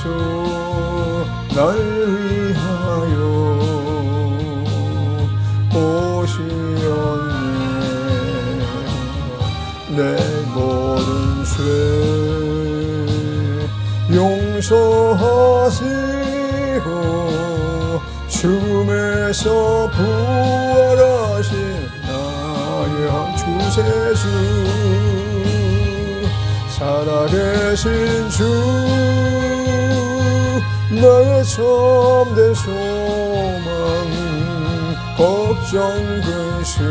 예수 날 위하여 오시었네. 내 모든 죄 용서하시고 죽음에서 부활하신 나의 주세주 살아계신 주 나의 참된 소망 걱정 근심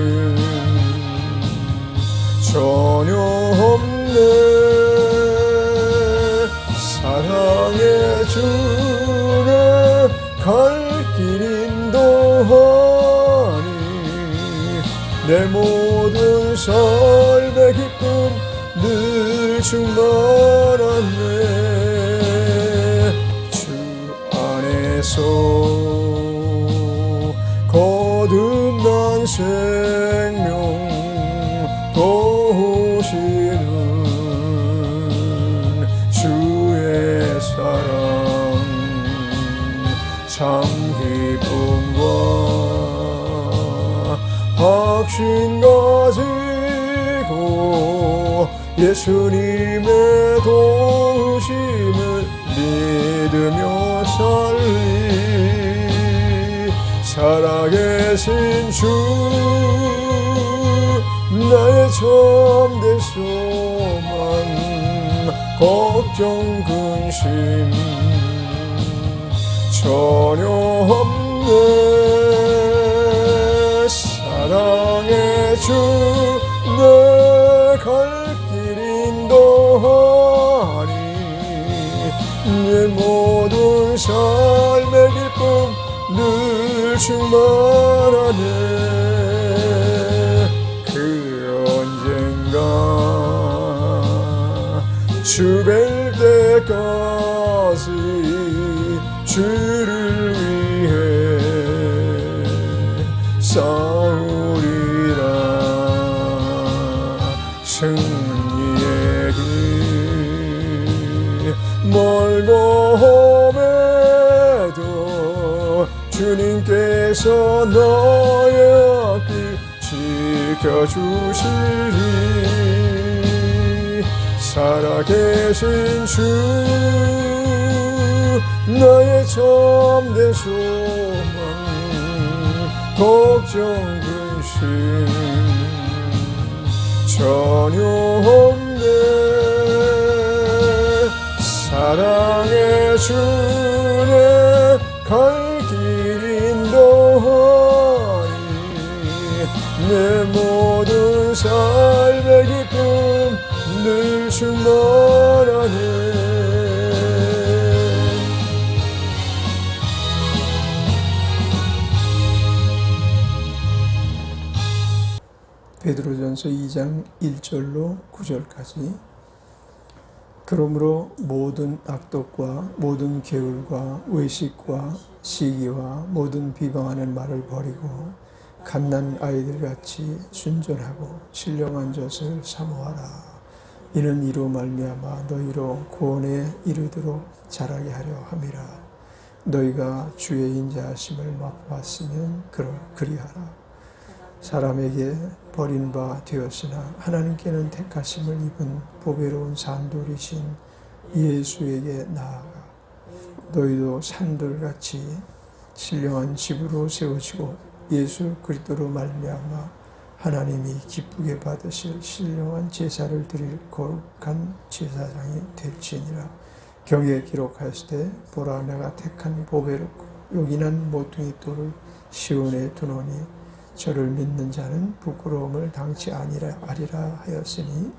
전혀 없네. 사랑의 주를 갈 길 인도하니 내 모든 삶의 기쁨 늘 충만하네. 주 안에서 거듭난 생명 도우시는 주의 사랑 참 기쁨과 확신 가지고 예수님의 도우심을 믿으며 살리 살아계신 주 나의 참된 소망 걱정 근심 전혀 없네. 사랑의 주 내 갈 길 인도하니 내 모든 삶의 기쁨 늘 충만하네. 그 언젠가 주 뵐 때까지 주를 위해 싸우리라. 승리의 길 멀고 험해도 주님께서 너의 앞길 지켜주시리. 살아계신 주 나의 참된 소망 걱정 근심 전혀 없네. 사랑의 주내 갈 길 인도하니 내 모든 삶의 기쁨 늘 충만하네. 베드로전서 2장 1절로 9절까지 그러므로 모든 악독과 모든 게을과 외식과 시기와 모든 비방하는 말을 버리고 갓난 아이들같이 순전하고 신령한 젖을 사모하라. 이는 이로 말미암아 너희로 구원에 이르도록 자라게 하려 함이라. 너희가 주의 인자하심을 맛보았으면 그리하라. 사람에게 버린 바 되었으나 하나님께는 택하심을 입은 보배로운 산돌이신 예수에게 나아가 너희도 산돌같이 신령한 집으로 세워지고 예수 그리스도로 말미암아 하나님이 기쁘게 받으실 신령한 제사를 드릴 거룩한 제사장이 될지니라. 경에 기록하였을 때 보라 내가 택한 보배롭고 요긴한 모퉁이 돌을 시온에 두노니 저를 믿는 자는 부끄러움을 당치 아니라 하였으니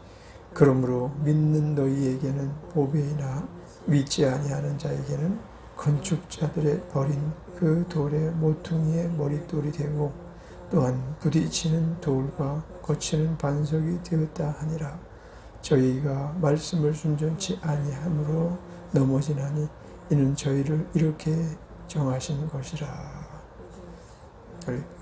그러므로 믿는 너희에게는 보배이나 믿지 아니하는 자에게는 건축자들의 버린 그 돌의 모퉁이의 머릿돌이 되고 또한 부딪히는 돌과 거치는 반석이 되었다 하니라. 저희가 말씀을 순종치 아니함으로 넘어지나니 이는 저희를 이렇게 정하신 것이라.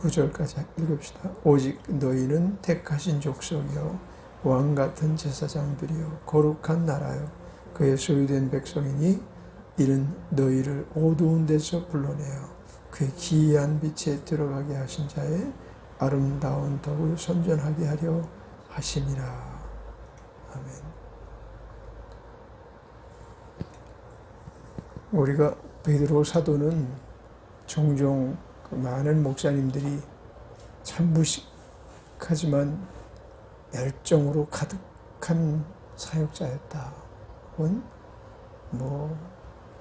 9절까지 읽읍시다. 오직 너희는 택하신 족속이요 왕같은 제사장들이요 거룩한 나라요 그의 소유된 백성이니 이는 너희를 어두운 데서 불러내어 그의 기이한 빛에 들어가게 하신 자의 아름다운 덕을 선전하게 하려 하심이라. 아멘. 우리가 베드로 사도는 종종 많은 목사님들이 참 무식하지만 열정으로 가득한 사역자였다. 혹은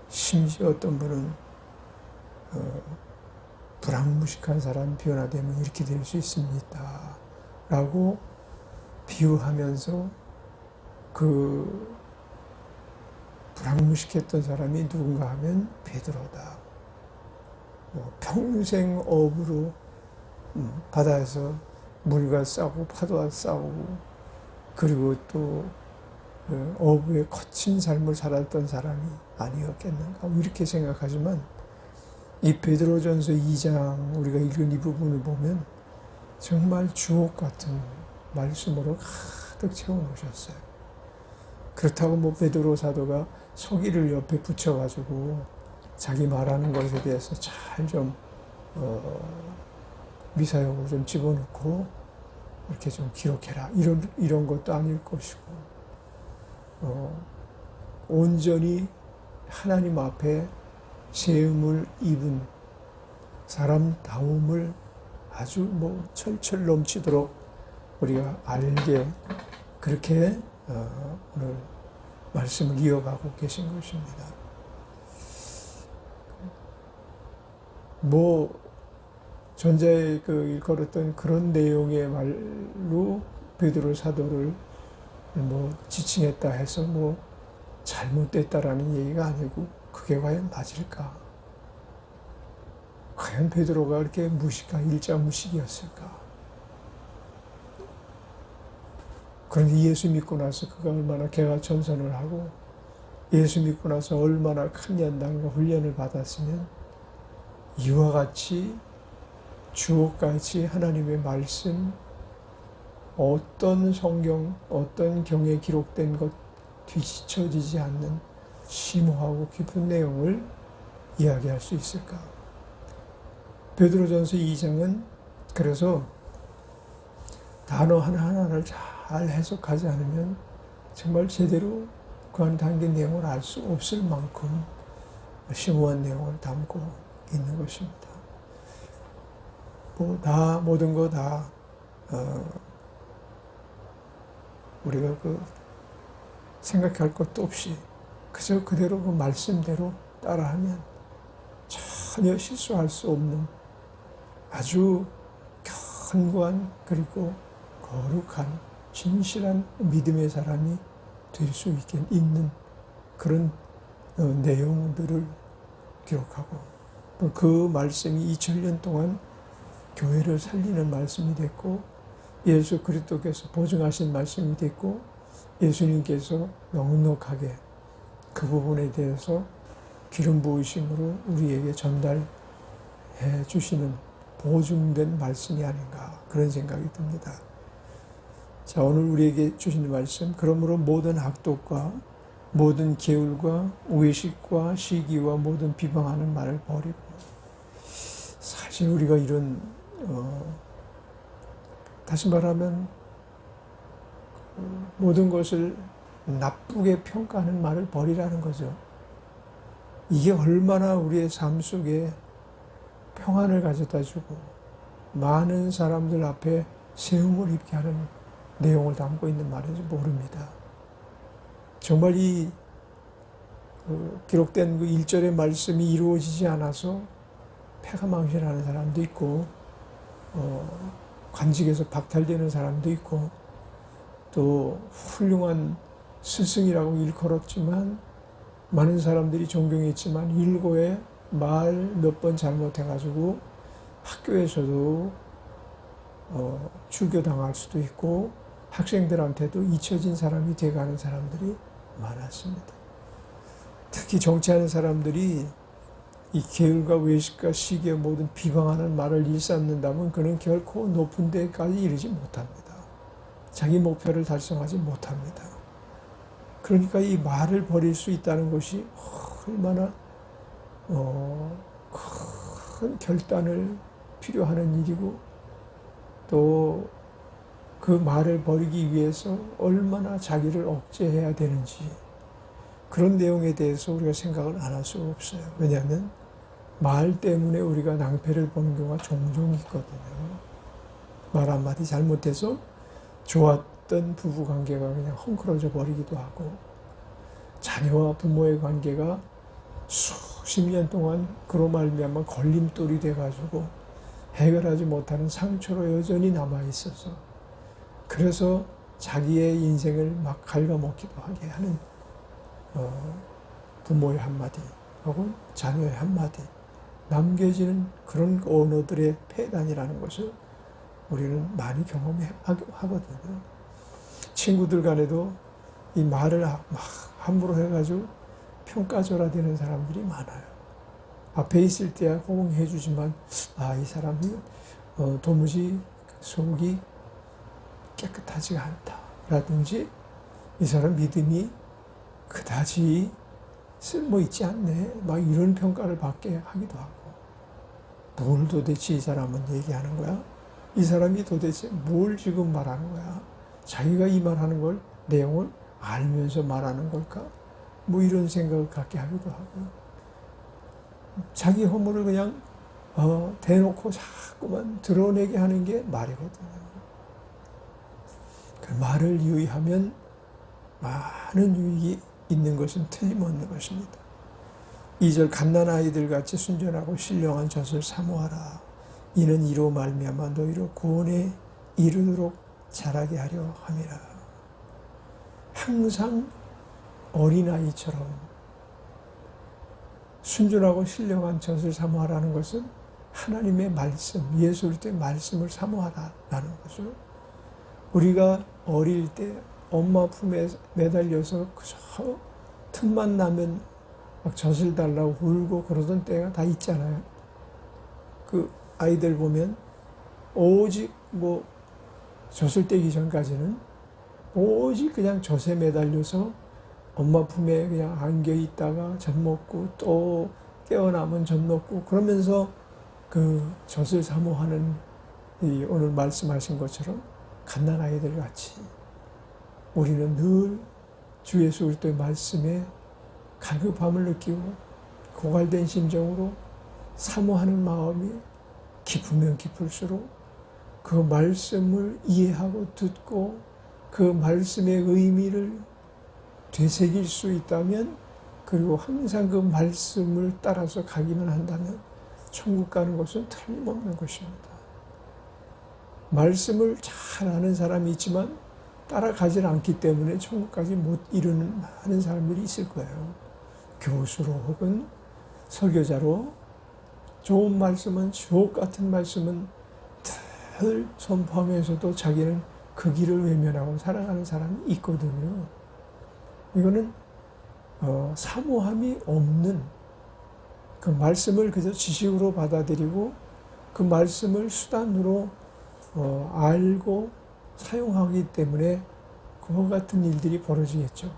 심지어 어떤 분은 불황무식한 사람 변화되면 이렇게 될 수 있습니다. 라고 비유하면서 그 불황무식했던 사람이 누군가 하면 베드로다. 평생 어부로 바다에서 물과 싸우고 파도와 싸우고 그리고 또 어부의 거친 삶을 살았던 사람이 아니었겠는가 이렇게 생각하지만 이 베드로전서 2장 우리가 읽은 이 부분을 보면 정말 주옥 같은 말씀으로 가득 채워놓으셨어요. 그렇다고 베드로 사도가 서기를 옆에 붙여가지고 자기 말하는 것에 대해서 잘 좀 미사역을 좀 집어넣고 이렇게 좀 기록해라 이런 것도 아닐 것이고 온전히 하나님 앞에 세움을 입은 사람다움을 아주 철철 넘치도록 우리가 알게 그렇게 오늘 말씀을 이어가고 계신 것입니다. 전자에 일컬었던 그런 내용의 말로 베드로 사도를 지칭했다 해서 잘못됐다라는 얘기가 아니고 그게 과연 맞을까? 과연 베드로가 그렇게 일자무식이었을까? 그런데 예수 믿고 나서 그가 얼마나 개가천선을 하고 예수 믿고 나서 얼마나 큰 연단과 훈련을 받았으면 이와 같이 주옥같이 하나님의 말씀 어떤 성경 어떤 경에 기록된 것 뒤처지지 않는 심오하고 깊은 내용을 이야기할 수 있을까? 베드로전서 2장은 그래서 단어 하나하나를 잘 해석하지 않으면 정말 제대로 그 안에 담긴 내용을 알 수 없을 만큼 심오한 내용을 담고 있는 것입니다. 모든 거 다 우리가 생각할 것도 없이 그저 그대로 그 말씀대로 따라하면 전혀 실수할 수 없는 아주 견고한 그리고 거룩한 진실한 믿음의 사람이 될 수 있는 그런 내용들을 기록하고 또 그 말씀이 2000년 동안 교회를 살리는 말씀이 됐고 예수 그리스도께서 보증하신 말씀이 됐고 예수님께서 넉넉하게 그 부분에 대해서 기름 부으심으로 우리에게 전달해 주시는 보증된 말씀이 아닌가 그런 생각이 듭니다. 자, 오늘 우리에게 주시는 말씀 그러므로 모든 악독과 모든 게을과 외식과 시기와 모든 비방하는 말을 버리고 사실 우리가 이런 다시 말하면 모든 것을 나쁘게 평가하는 말을 버리라는 거죠. 이게 얼마나 우리의 삶 속에 평안을 가져다 주고 많은 사람들 앞에 세움을 입게 하는 내용을 담고 있는 말인지 모릅니다. 정말 이 기록된 그 1절의 말씀이 이루어지지 않아서 패가망신하는 사람도 있고 관직에서 박탈되는 사람도 있고 또 훌륭한 스승이라고 일컬었지만 많은 사람들이 존경했지만 일고에 말 몇 번 잘못해가지고 학교에서도 출교당할 수도 있고 학생들한테도 잊혀진 사람이 돼가는 사람들이 많았습니다. 특히 정치하는 사람들이 이 게을과 외식과 시기의 모든 비방하는 말을 일삼는다면 그는 결코 높은 데까지 이르지 못합니다. 자기 목표를 달성하지 못합니다. 그러니까 이 말을 버릴 수 있다는 것이 얼마나 큰 결단을 필요하는 일이고 또 그 말을 버리기 위해서 얼마나 자기를 억제해야 되는지 그런 내용에 대해서 우리가 생각을 안 할 수가 없어요. 왜냐하면 말 때문에 우리가 낭패를 보는 경우가 종종 있거든요. 말 한마디 잘못해서 좋았던 부부 관계가 그냥 헝클어져 버리기도 하고 자녀와 부모의 관계가 수십 년 동안 그로 말미암아 걸림돌이 돼가지고 해결하지 못하는 상처로 여전히 남아있어서 그래서 자기의 인생을 막 갉아먹기도 하게 하는 부모의 한마디 혹은 자녀의 한마디 남겨지는 그런 언어들의 폐단이라는 것을 우리는 많이 경험하거든요. 친구들 간에도 이 말을 막 함부로 해가지고 평가절하되는 사람들이 많아요. 앞에 있을 때야 호응해 주지만 이 사람이 도무지 속이 깨끗하지가 않다 라든지 이 사람 믿음이 그다지 쓸모있지 않네 막 이런 평가를 받게 하기도 하고 뭘 도대체 이 사람은 얘기하는 거야? 이 사람이 도대체 뭘 지금 말하는 거야? 자기가 이 말하는 걸 내용을 알면서 말하는 걸까? 뭐 이런 생각을 갖게 하기도 하고 자기 허물을 그냥 대놓고 자꾸만 드러내게 하는 게 말이거든요. 그 말을 유의하면 많은 유익이 있는 것은 틀림없는 것입니다. 2절 갓난아이들 같이 순전하고 신령한 젖을 사모하라. 이는 이로 말미암아 너희로 구원에 이르도록 자라게 하려 함이라. 항상 어린아이처럼 순전하고 신령한 젖을 사모하라는 것은 하나님의 말씀, 예수 그리스도의 말씀을 사모하라는 거죠. 우리가 어릴 때 엄마 품에 매달려서 그저 틈만 나면 막 젖을 달라고 울고 그러던 때가 다 있잖아요. 그 아이들 보면 오직 뭐 젖을 떼기 전까지는 오직 그냥 젖에 매달려서 엄마 품에 그냥 안겨 있다가 젖 먹고 또 깨어나면 젖 먹고 그러면서 그 젖을 사모하는 이 오늘 말씀하신 것처럼 갓난아이들 같이 우리는 늘 주 예수 그리스도의 말씀에 갈급함을 느끼고 고갈된 심정으로 사모하는 마음이 깊으면 깊을수록 그 말씀을 이해하고 듣고 그 말씀의 의미를 되새길 수 있다면 그리고 항상 그 말씀을 따라서 가기만 한다면 천국 가는 것은 틀림없는 것입니다. 말씀을 잘 아는 사람이 있지만 따라가질 않기 때문에 천국까지 못 이루는 많은 사람들이 있을 거예요. 교수로 혹은 설교자로 좋은 말씀은 주옥 같은 말씀은 늘 선포하면서도 자기는 그 길을 외면하고 살아가는 사람이 있거든요. 이거는 사모함이 없는 그 말씀을 그저 지식으로 받아들이고 그 말씀을 수단으로 알고 사용하기 때문에 그와 같은 일들이 벌어지겠죠.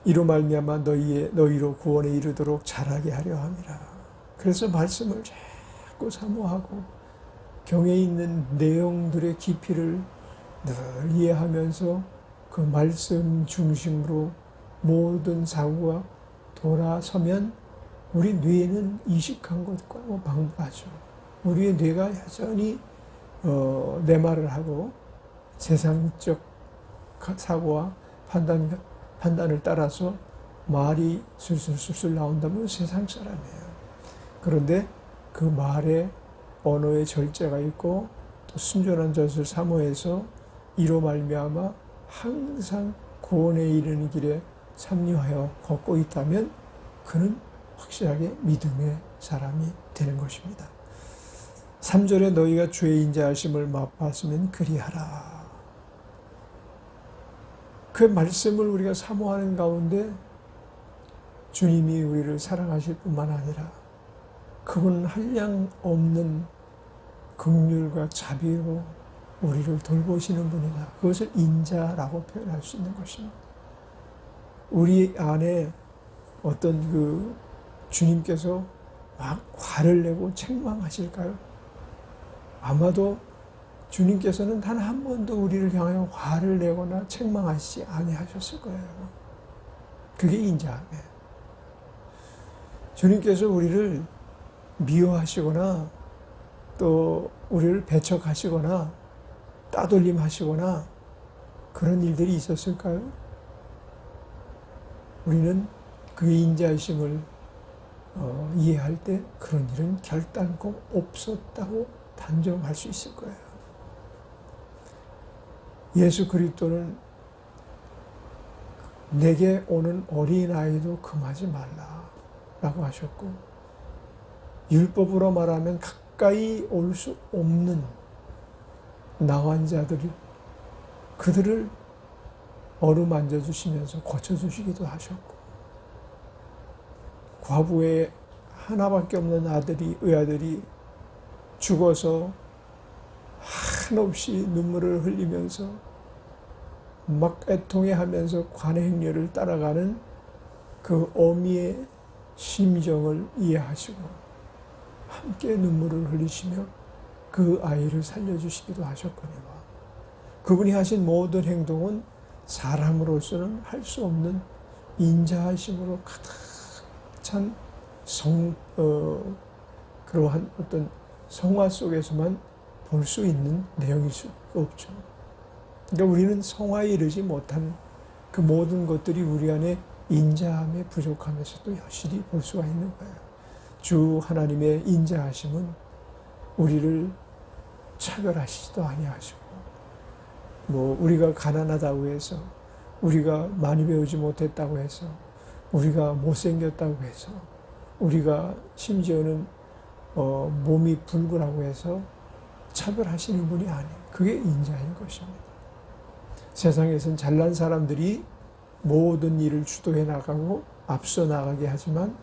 이로 말미암아 너희로 구원에 이르도록 자라게 하려 함이라. 그래서 말씀을 자꾸 사모하고 경에 있는 내용들의 깊이를 늘 이해하면서 그 말씀 중심으로 모든 사고가 돌아서면 우리 뇌는 이식한 것과 방불하죠. 우리의 뇌가 여전히 내 말을 하고 세상적 사고와 판단을 따라서 말이 술술 나온다면 세상 사람이에요. 그런데 그 말에 언어의 절제가 있고 또 순전한 젖을 사모해서 이로 말미암아 항상 구원에 이르는 길에 참여하여 걷고 있다면 그는 확실하게 믿음의 사람이 되는 것입니다. 3절에 너희가 주의 인자하심을 맛봤으면 그리하라. 그 말씀을 우리가 사모하는 가운데 주님이 우리를 사랑하실 뿐만 아니라 그분은 한량 없는 긍휼과 자비로 우리를 돌보시는 분이다. 그것을 인자라고 표현할 수 있는 것입니다. 우리 안에 어떤 그 주님께서 막 화를 내고 책망하실까요? 아마도 주님께서는 단 한 번도 우리를 향하여 화를 내거나 책망하시지 아니하셨을 거예요. 그게 인자함이에요. 주님께서 우리를 미워하시거나 또 우리를 배척하시거나 따돌림하시거나 그런 일들이 있었을까요? 우리는 그의 인자하심을 이해할 때 그런 일은 결단코 없었다고 단정할 수 있을 거예요. 예수 그리스도는 내게 오는 어린아이도 금하지 말라라고 하셨고, 율법으로 말하면 가까이 올 수 없는 나환 자들이 그들을 어루만져 주시면서 고쳐주시기도 하셨고, 과부의 하나밖에 없는 의아들이 죽어서 한없이 눈물을 흘리면서 막 애통해하면서 관의 행렬을 따라가는 그 어미의 심정을 이해하시고 함께 눈물을 흘리시며 그 아이를 살려주시기도 하셨거니와, 그분이 하신 모든 행동은 사람으로서는 할 수 없는 인자하심으로 가득 찬 그러한 어떤 성화 속에서만 볼 수 있는 내용일 수 없죠. 그러니까 우리는 성화에 이르지 못한 그 모든 것들이 우리 안에 인자함에 부족하면서도 여실히 볼 수가 있는 거예요. 주 하나님의 인자하심은 우리를 차별하시지도 아니하시고, 우리가 가난하다고 해서, 우리가 많이 배우지 못했다고 해서, 우리가 못생겼다고 해서, 우리가 심지어는 몸이 불구라고 해서 차별하시는 분이 아니에요. 그게 인자인 것입니다. 세상에선 잘난 사람들이 모든 일을 주도해 나가고 앞서 나가게 하지만,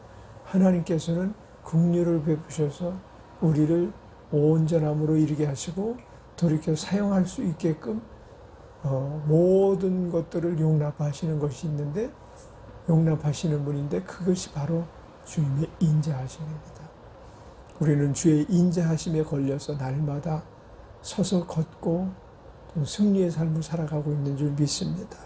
하나님께서는 긍휼을 베푸셔서 우리를 온전함으로 이르게 하시고 돌이켜 사용할 수 있게끔 모든 것들을 용납하시는 것이 있는데, 용납하시는 분인데 그것이 바로 주님의 인자하심입니다. 우리는 주의 인자하심에 걸려서 날마다 서서 걷고 또 승리의 삶을 살아가고 있는 줄 믿습니다.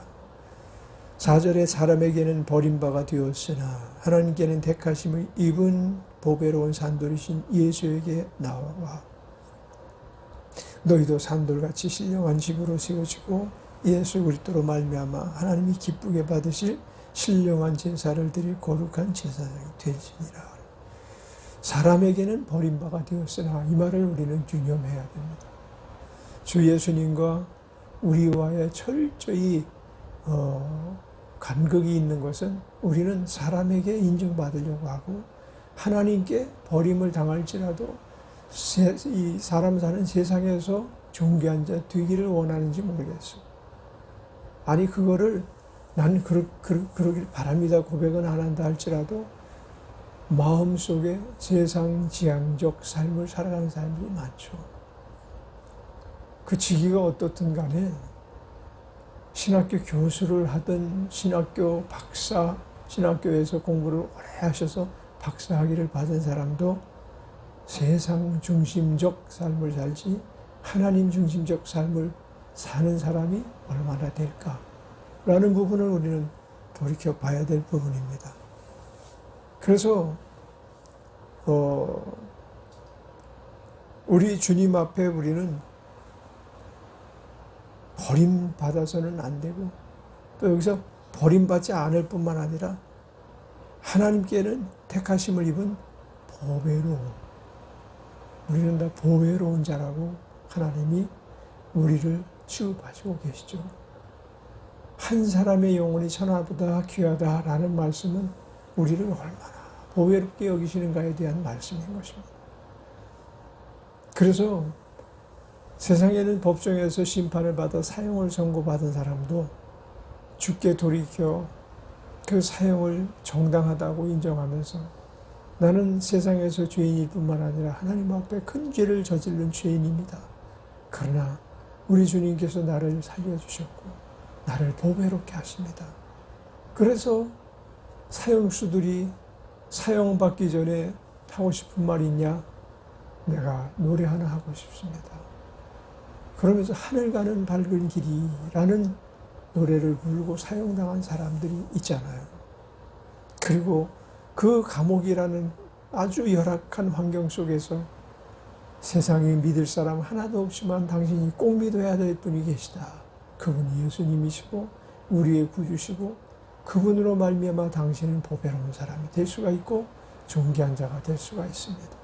4절에 사람에게는 버림바가 되었으나 하나님께는 택하심을 입은 보배로운 산돌이신 예수에게 나와 너희도 산돌같이 신령한 집으로 세워지고 예수 그리스도로 말미암아 하나님이 기쁘게 받으실 신령한 제사를 드릴 거룩한 제사장이 되시니라. 사람에게는 버림바가 되었으나, 이 말을 우리는 유념해야 됩니다. 주 예수님과 우리와의 철저히 간극이 있는 것은, 우리는 사람에게 인정받으려고 하고 하나님께 버림을 당할지라도 이 사람 사는 세상에서 존귀한 자 되기를 원하는지 모르겠어. 아니 그거를 난 그러길 바랍니다 고백은 안 한다 할지라도 마음속에 세상 지향적 삶을 살아가는 사람들이 많죠. 그 직위가 어떻든 간에 신학교 교수를 하든 신학교 박사, 신학교에서 공부를 오래 하셔서 박사 학위를 받은 사람도 세상 중심적 삶을 살지 하나님 중심적 삶을 사는 사람이 얼마나 될까라는 부분을 우리는 돌이켜 봐야 될 부분입니다. 그래서 우리 주님 앞에 우리는 버림받아서는 안 되고, 또 여기서 버림받지 않을 뿐만 아니라 하나님께는 택하심을 입은 보배로운, 우리는 다 보배로운 자라고 하나님이 우리를 취급하시고 계시죠. 한 사람의 영혼이 천하보다 귀하다라는 말씀은 우리를 얼마나 보배롭게 여기시는가에 대한 말씀인 것입니다. 그래서 세상에는 법정에서 심판을 받아 사형을 선고받은 사람도 주께 돌이켜 그 사형을 정당하다고 인정하면서 나는 세상에서 죄인일 뿐만 아니라 하나님 앞에 큰 죄를 저지른 죄인입니다. 그러나 우리 주님께서 나를 살려주셨고 나를 보배롭게 하십니다. 그래서 사형수들이 사형받기 전에 하고 싶은 말이 있냐? 내가 노래 하나 하고 싶습니다. 그러면서 하늘 가는 밝은 길이라는 노래를 부르고 사형당한 사람들이 있잖아요. 그리고 그 감옥이라는 아주 열악한 환경 속에서 세상에 믿을 사람 하나도 없지만 당신이 꼭 믿어야 될 분이 계시다. 그분이 예수님이시고 우리의 구주시고 그분으로 말미암아 당신은 보배로운 사람이 될 수가 있고 존귀한 자가 될 수가 있습니다.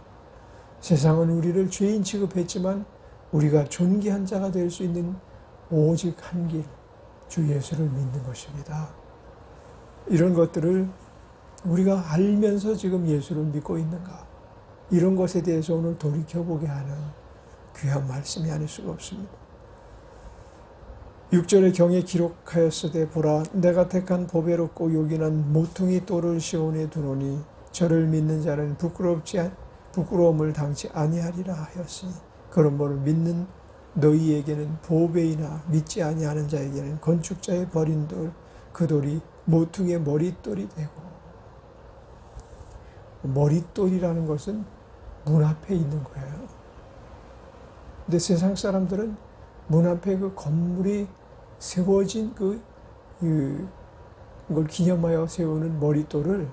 세상은 우리를 죄인 취급했지만 우리가 존귀한 자가 될 수 있는 오직 한 길, 주 예수를 믿는 것입니다. 이런 것들을 우리가 알면서 지금 예수를 믿고 있는가? 이런 것에 대해서 오늘 돌이켜보게 하는 귀한 말씀이 아닐 수가 없습니다. 6절의 경에 기록하였으되 보라 내가 택한 보배롭고 요긴한 모퉁이 돌을 시온에 두노니 저를 믿는 자는 부끄러움을 당치 아니하리라 하였으니 그러므로 믿는 너희에게는 보배이나 믿지 아니하는 자에게는 건축자의 버린 돌 그 돌이 모퉁이의 머릿돌이 되고 머릿돌이라는 것은 문 앞에 있는 거예요. 근데 세상 사람들은 문 앞에 그 건물이 세워진 그걸 기념하여 세우는 머릿돌을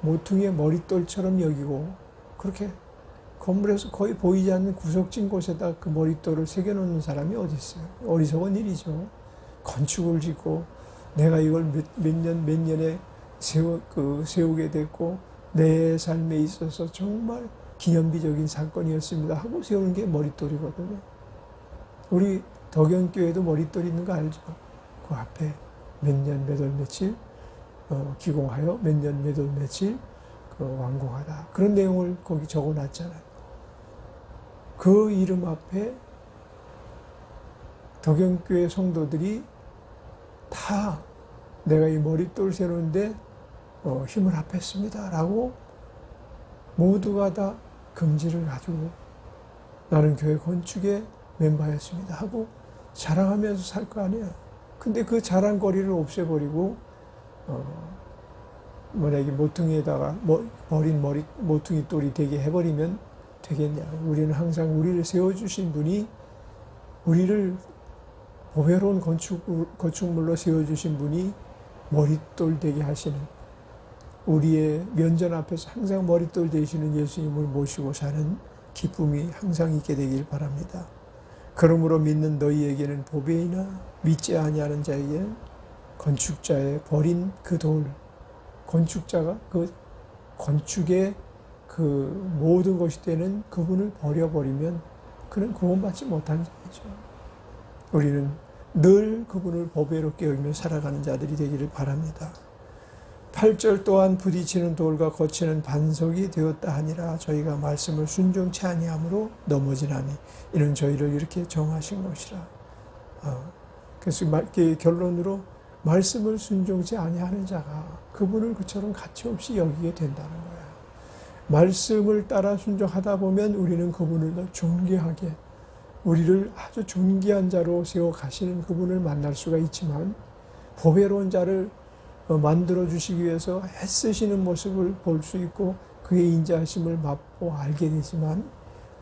모퉁이의 머릿돌처럼 여기고 그렇게 건물에서 거의 보이지 않는 구석진 곳에다 그 머릿돌을 새겨놓는 사람이 어디 있어요? 어리석은 일이죠. 건축을 짓고 내가 이걸 몇 년에 세우게 됐고 내 삶에 있어서 정말 기념비적인 사건이었습니다 하고 세우는 게 머릿돌이거든요. 우리 덕영교회도 머릿돌 있는 거 알죠? 그 앞에 몇 년 몇 월 며칠 기공하여 몇 년 몇 월 며칠 완공하다. 그런 내용을 거기 적어놨잖아요. 그 이름 앞에 덕영교회 성도들이 다 내가 이 머릿돌 세우는데 힘을 합했습니다 라고 모두가 다 금지를 가지고 나는 교회 건축의 멤버였습니다 하고 자랑하면서 살 거 아니에요. 근데 그 자랑거리를 없애버리고 만약에 모퉁이에다가 버린 모퉁이 돌이 되게 해버리면 되겠냐. 우리는 항상 우리를 세워주신 분이 우리를 보배로운 건축물로 세워주신 분이 머릿돌 되게 하시는 우리의 면전 앞에서 항상 머릿돌 되시는 예수님을 모시고 사는 기쁨이 항상 있게 되길 바랍니다. 그러므로 믿는 너희에게는 보배이나 믿지 아니하는 자에게는 건축자의 버린 그 돌, 건축자가 그 건축의 그 모든 것이 되는 그분을 버려버리면 그는 구원받지 못한 자이죠. 우리는 늘 그분을 보배롭게 여기며 살아가는 자들이 되기를 바랍니다. 8절 또한 부딪히는 돌과 거치는 반석이 되었다 하니라. 저희가 말씀을 순종치 아니함으로 넘어지나니 이는 저희를 이렇게 정하신 것이라. 그래서 결론으로 말씀을 순종치 아니하는 자가 그분을 그처럼 가치없이 여기게 된다는 거예요. 말씀을 따라 순종하다 보면 우리는 그분을 더 존귀하게 우리를 아주 존귀한 자로 세워 가시는 그분을 만날 수가 있지만 보배로운 자를 만들어 주시기 위해서 애쓰시는 모습을 볼 수 있고 그의 인자하심을 맛보 알게 되지만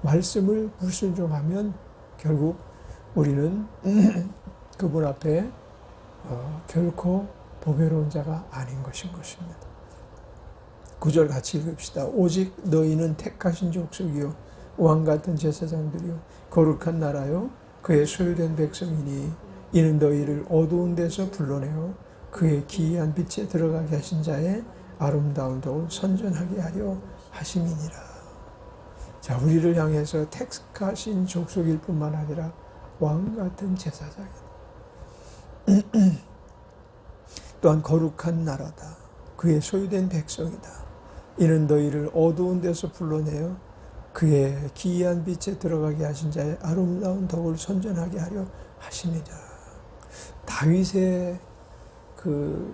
말씀을 불순종하면 결국 우리는 그분 앞에 결코 보배로운 자가 아닌 것인 것입니다. 9절 같이 읽읍시다. 오직 너희는 택하신 족속이요 왕같은 제사장들이요 거룩한 나라요 그의 소유된 백성이니 이는 너희를 어두운 데서 불러내어 그의 기이한 빛에 들어가게 하신 자의 아름다운 덕을 선전하게 하려 하심이니라. 자, 우리를 향해서 택하신 족속일 뿐만 아니라 왕같은 제사장이다. 또한 거룩한 나라다. 그의 소유된 백성이다. 이는 너희를 어두운 데서 불러내어 그의 기이한 빛에 들어가게 하신 자의 아름다운 덕을 선전하게 하려 하심이다. 다윗의 그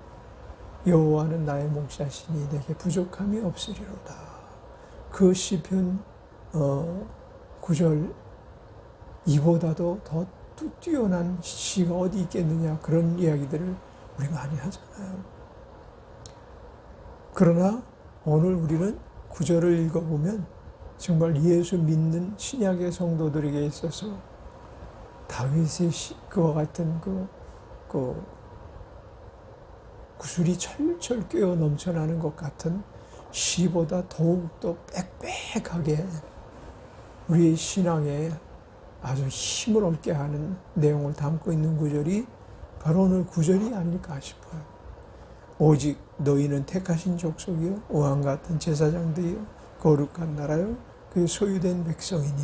여호와는 나의 목자시니 내게 부족함이 없으리로다. 그 시편 9절 이보다도 더 뛰어난 시가 어디 있겠느냐, 그런 이야기들을 우리 많이 하잖아요. 그러나 오늘 우리는 구절을 읽어보면 정말 예수 믿는 신약의 성도들에게 있어서 다윗의 그와 같은 그 구슬이 철철 꿰어 넘쳐나는 것 같은 시보다 더욱더 빽빽하게 우리의 신앙에 아주 힘을 얻게 하는 내용을 담고 있는 구절이 바로 오늘 구절이 아닐까 싶어요. 오직 너희는 택하신 족속이요 왕 같은 제사장들이요 거룩한 나라요 그 소유된 백성이니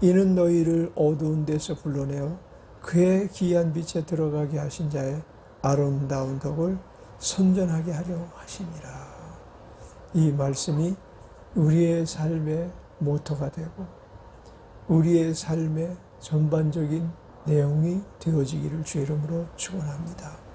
이는 너희를 어두운 데서 불러내어 그의 귀한 빛에 들어가게 하신 자의 아름다운 덕을 선전하게 하려 하심이라. 이 말씀이 우리의 삶의 모토가 되고 우리의 삶의 전반적인 내용이 되어지기를 주의 이름으로 축원합니다.